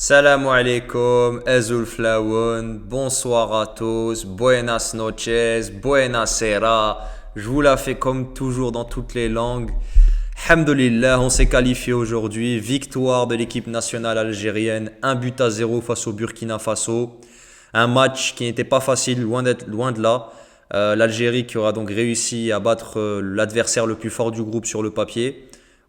Salam alaikum, Azul Flaoun, bonsoir à tous, buenas noches, buenasera. Je vous la fais comme toujours dans toutes les langues. Alhamdulillah, on s'est qualifié aujourd'hui. Victoire de l'équipe nationale algérienne, 1-0 face au Burkina Faso. Un match qui n'était pas facile, loin de là. L'Algérie qui aura donc réussi à battre l'adversaire le plus fort du groupe sur le papier.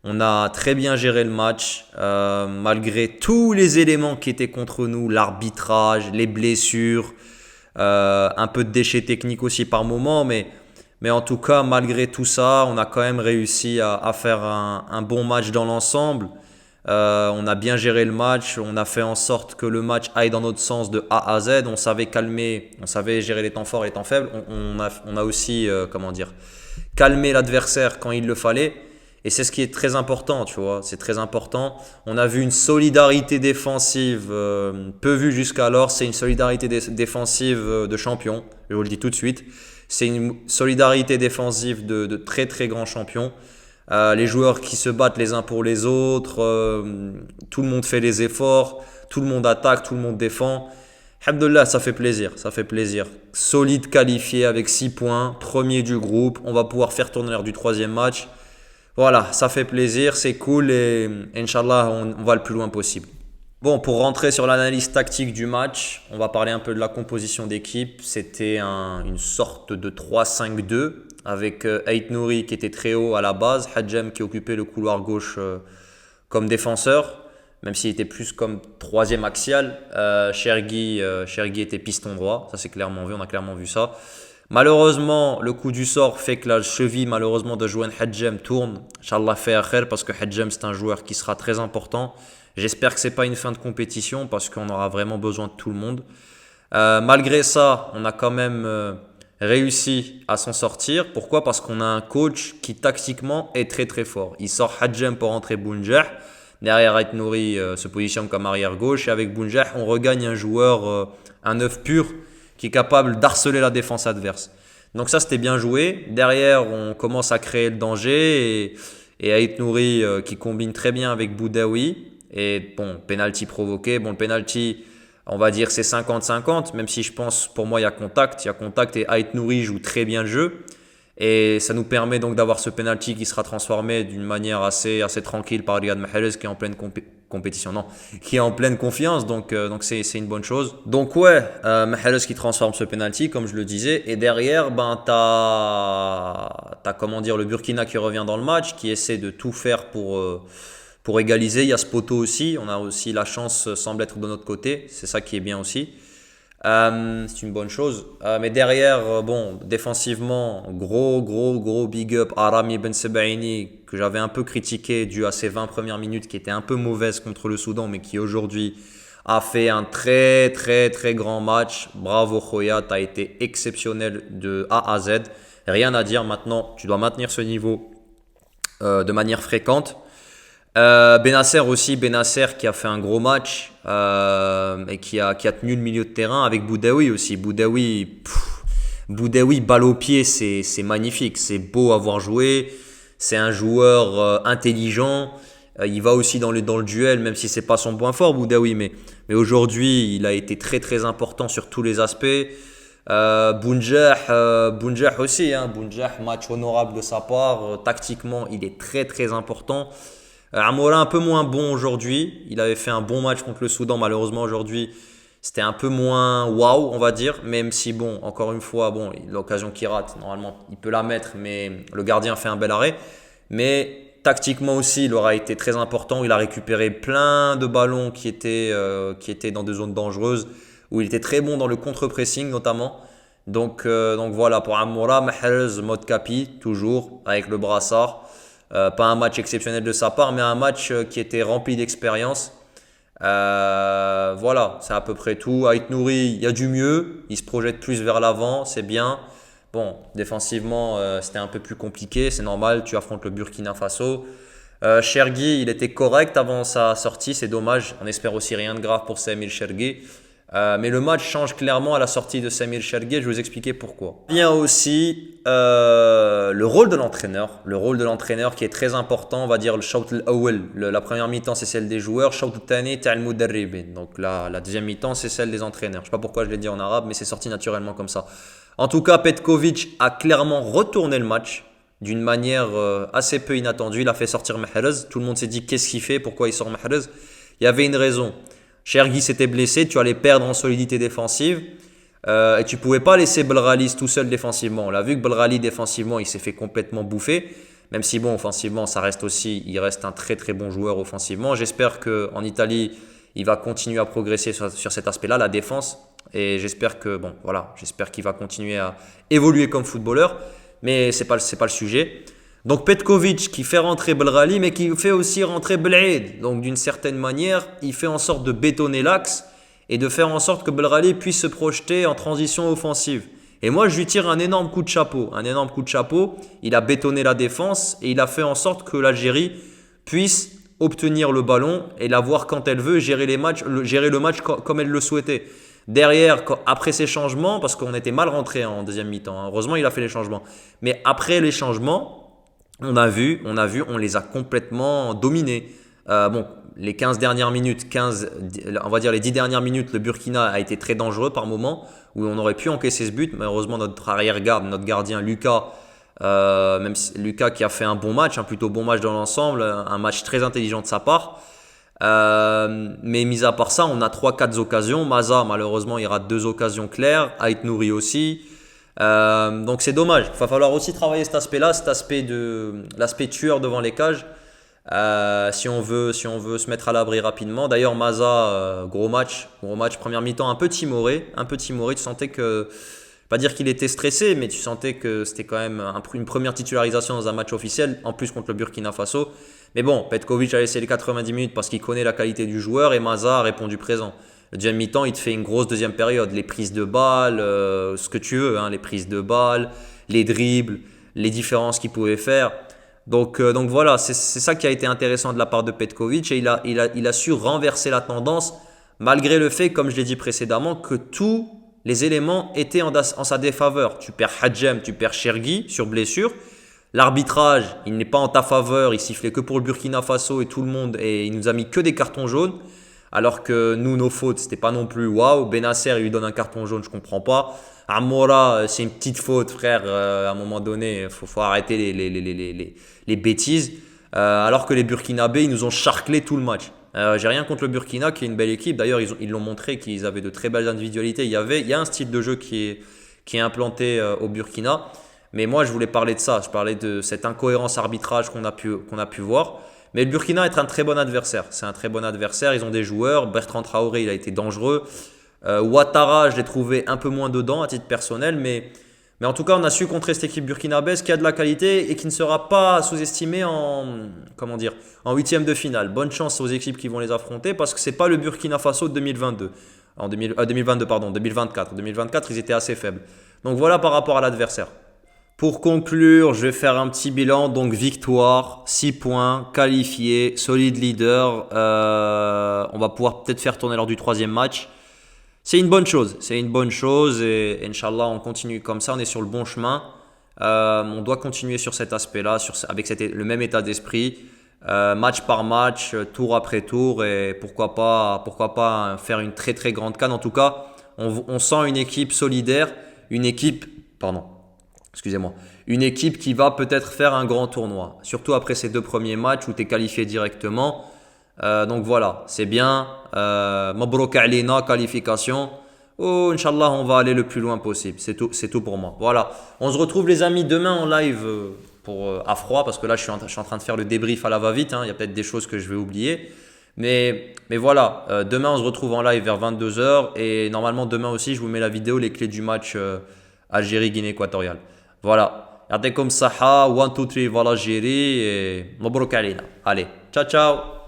On a très bien géré le match, malgré tous les éléments qui étaient contre nous, l'arbitrage, les blessures, un peu de déchets techniques aussi par moment, mais en tout cas, malgré tout ça, on a quand même réussi à faire un bon match dans l'ensemble. On a bien géré le match, on a fait en sorte que le match aille dans notre sens de A à Z. On savait calmer, on savait gérer les temps forts et les temps faibles. On a aussi, calmé l'adversaire quand il le fallait. Et c'est ce qui est très important, tu vois. C'est très important. On a vu une solidarité défensive peu vue jusqu'alors. C'est une solidarité défensive de champion. Je vous le dis tout de suite. C'est une solidarité défensive de très très grands champions. Les joueurs qui se battent les uns pour les autres. Tout le monde fait les efforts. Tout le monde attaque, tout le monde défend. Alhamdoulilah, ça fait plaisir, ça fait plaisir. Solide qualifié avec 6 points, premier du groupe. On va pouvoir faire tourner l'heure du troisième match. Voilà, ça fait plaisir, c'est cool et Inch'Allah, on va le plus loin possible. Bon, pour rentrer sur l'analyse tactique du match, on va parler un peu de la composition d'équipe. C'était une sorte de 3-5-2 avec Ait Nouri qui était très haut à la base, Hadjem qui occupait le couloir gauche comme défenseur, même s'il était plus comme troisième axial. Chergui était piston droit, ça c'est clairement vu, on a clairement vu ça. Malheureusement, le coup du sort fait que la cheville malheureusement de Jouen Hadjem tourne. Inch'Allah fait khair parce que Hadjem c'est un joueur qui sera très important. J'espère que c'est pas une fin de compétition parce qu'on aura vraiment besoin de tout le monde. Malgré ça, on a quand même réussi à s'en sortir. Pourquoi? Parce qu'on a un coach qui tactiquement est très très fort. Il sort Hadjem pour entrer Bounjah. Derrière Ait Nouri se positionne comme arrière gauche et avec Bounjah on regagne un joueur, un œuf pur qui est capable d'harceler la défense adverse. Donc ça, c'était bien joué. Derrière, on commence à créer le danger et Ait Nouri qui combine très bien avec Boudaoui. Et bon, penalty provoqué. Bon, le penalty, on va dire c'est 50-50, même si je pense, pour moi, il y a contact. Il y a contact et Ait Nouri joue très bien le jeu. Et ça nous permet donc d'avoir ce penalty qui sera transformé d'une manière assez tranquille par Riyad Mahrez qui est en pleine compétition, non, qui est en pleine confiance, donc c'est une bonne chose. Donc ouais, Mahrez qui transforme ce penalty, comme je le disais, et derrière, ben t'as comment dire le Burkina qui revient dans le match, qui essaie de tout faire pour égaliser. Il y a ce poteau aussi, on a aussi la chance semble être de notre côté, c'est ça qui est bien aussi. C'est une bonne chose. Mais derrière, bon, défensivement, gros big up à Rami Ben Sebaini, que j'avais un peu critiqué dû à ses 20 premières minutes qui étaient un peu mauvaises contre le Soudan, mais qui aujourd'hui a fait un très grand match. Bravo Khoya, tu as été exceptionnel de A à Z. Rien à dire maintenant, tu dois maintenir ce niveau de manière fréquente. Benasser aussi, Benasser qui a fait un gros match et qui a tenu le milieu de terrain avec Boudaoui aussi. Boudaoui, balle au pied, c'est magnifique, c'est beau à voir jouer. C'est un joueur intelligent. Il va aussi dans le duel, même si c'est pas son point fort, Boudaoui, mais aujourd'hui il a été très important sur tous les aspects. Bounjah aussi, hein. Bounjah, match honorable de sa part. Tactiquement, il est très important. Amoura un peu moins bon aujourd'hui. Il avait fait un bon match contre le Soudan. Malheureusement aujourd'hui, c'était un peu moins waouh, on va dire. Même si bon, encore une fois, bon, l'occasion qu'il rate, normalement, il peut la mettre, mais le gardien fait un bel arrêt. Mais tactiquement aussi, il aura été très important. Il a récupéré plein de ballons qui étaient dans des zones dangereuses, où il était très bon dans le contre-pressing notamment. Donc voilà, pour Amoura, Mahrez, mode capi, toujours, avec le brassard. Pas un match exceptionnel de sa part, mais un match qui était rempli d'expérience. Voilà, c'est à peu près tout. Ait Nouri, il y a du mieux. Il se projette plus vers l'avant, c'est bien. Bon, défensivement, c'était un peu plus compliqué. C'est normal, tu affrontes le Burkina Faso. Chergui, il était correct avant sa sortie, c'est dommage. On espère aussi rien de grave pour Samuel Chergui. Mais le match change clairement à la sortie de Samir Chergui. Je vais vous expliquer pourquoi. Il y a aussi le rôle de l'entraîneur. Le rôle de l'entraîneur qui est très important. On va dire le shout al-awwal. La première mi-temps, c'est celle des joueurs. Shout al-thani, ta'al mudarribin. Donc la deuxième mi-temps, c'est celle des entraîneurs. Je ne sais pas pourquoi je l'ai dit en arabe, mais c'est sorti naturellement comme ça. En tout cas, Petkovic a clairement retourné le match d'une manière assez peu inattendue. Il a fait sortir Mahrez. Tout le monde s'est dit qu'est-ce qu'il fait, pourquoi il sort Mahrez. Il y avait une raison. Chergui s'était blessé, tu allais perdre en solidité défensive et tu pouvais pas laisser Belrali tout seul défensivement. On l'a vu que Belrali défensivement, il s'est fait complètement bouffer. Même si bon, offensivement, il reste un très très bon joueur offensivement. J'espère qu'en Italie, il va continuer à progresser sur cet aspect-là, la défense. Et j'espère qu'il va continuer à évoluer comme footballeur. Mais c'est pas le sujet. Donc Petkovic qui fait rentrer Belrali mais qui fait aussi rentrer Belhaid. Donc d'une certaine manière, il fait en sorte de bétonner l'axe et de faire en sorte que Belrali puisse se projeter en transition offensive. Et moi, je lui tire un énorme coup de chapeau. Un énorme coup de chapeau. Il a bétonné la défense et il a fait en sorte que l'Algérie puisse obtenir le ballon et l'avoir quand elle veut, gérer le match comme elle le souhaitait. Derrière, après ces changements, parce qu'on était mal rentré en deuxième mi-temps, heureusement il a fait les changements. Mais après les changements, on les a complètement dominés. Les 15 dernières minutes, on va dire les 10 dernières minutes, le Burkina a été très dangereux par moments, où on aurait pu encaisser ce but. Malheureusement, notre arrière-garde, notre gardien Lucas, même si Lucas qui a fait un bon match, un plutôt bon match dans l'ensemble, un match très intelligent de sa part. Mais mis à part ça, on a 3-4 occasions. Maza, malheureusement, il rate 2 occasions claires. Ait Nouri aussi. Donc c'est dommage. Il va falloir aussi travailler cet aspect-là, l'aspect tueur devant les cages. Si on veut se mettre à l'abri rapidement. D'ailleurs, Maza, gros match, première mi-temps, un peu timoré. Tu sentais que, pas dire qu'il était stressé, mais tu sentais que c'était quand même une première titularisation dans un match officiel, en plus contre le Burkina Faso. Mais bon, Petkovic a laissé les 90 minutes parce qu'il connaît la qualité du joueur et Maza a répondu présent. Le deuxième mi-temps, il te fait une grosse deuxième période. Les prises de balles, ce que tu veux, hein, les prises de balles, les dribbles, les différences qu'il pouvait faire. Donc voilà, c'est ça qui a été intéressant de la part de Petkovic et il a su renverser la tendance malgré le fait, comme je l'ai dit précédemment, que tous les éléments étaient en sa défaveur. Tu perds Hadjem, tu perds Chergui sur blessure. L'arbitrage, il n'est pas en ta faveur, il sifflait que pour le Burkina Faso et tout le monde et il nous a mis que des cartons jaunes. Alors que nous, nos fautes, c'était pas non plus waouh. Benasser, il lui donne un carton jaune, je comprends pas. Amora, c'est une petite faute, frère. À un moment donné, faut arrêter les bêtises. Alors que les Burkinabés, ils nous ont charclé tout le match. J'ai rien contre le Burkina, qui est une belle équipe. D'ailleurs, ils l'ont montré qu'ils avaient de très belles individualités. Il y a un style de jeu qui est implanté au Burkina. Mais moi, je voulais parler de ça. Je parlais de cette incohérence arbitrage qu'on a pu voir. Mais le Burkina est un très bon adversaire. C'est un très bon adversaire. Ils ont des joueurs. Bertrand Traoré, il a été dangereux. Ouattara, je l'ai trouvé un peu moins dedans à titre personnel. Mais en tout cas, on a su contrer cette équipe burkinabèse qui a de la qualité et qui ne sera pas sous-estimée en huitième de finale. Bonne chance aux équipes qui vont les affronter parce que ce n'est pas le Burkina Faso de 2022. 2022, pardon, 2024. 2024, ils étaient assez faibles. Donc voilà par rapport à l'adversaire. Pour conclure, je vais faire un petit bilan. Donc victoire, 6 points, qualifié, solide leader. On va pouvoir peut-être faire tourner lors du troisième match. C'est une bonne chose et Inch'Allah on continue comme ça, on est sur le bon chemin. On doit continuer sur cet aspect-là, avec le même état d'esprit, match par match, tour après tour et pourquoi pas faire une très très grande CAN. En tout cas, on sent une équipe solidaire, une équipe qui va peut-être faire un grand tournoi, surtout après ces 2 premiers matchs où tu es qualifié directement. Donc voilà, c'est bien. Mabrouk alina, qualification. Oh, Inch'Allah, on va aller le plus loin possible. C'est tout pour moi. Voilà. On se retrouve, les amis, demain en live à froid, parce que là, je suis en train de faire le débrief à la va-vite. Il y a peut-être des choses que je vais oublier. Mais voilà, demain, on se retrouve en live vers 22h. Et normalement, demain aussi, je vous mets la vidéo, les clés du match Algérie-Guinée équatoriale. Voilà. Yatikoum saha, 1, 2, 3, voilà l'Algérie. Et Mabrouk alina. Allez, ciao, ciao.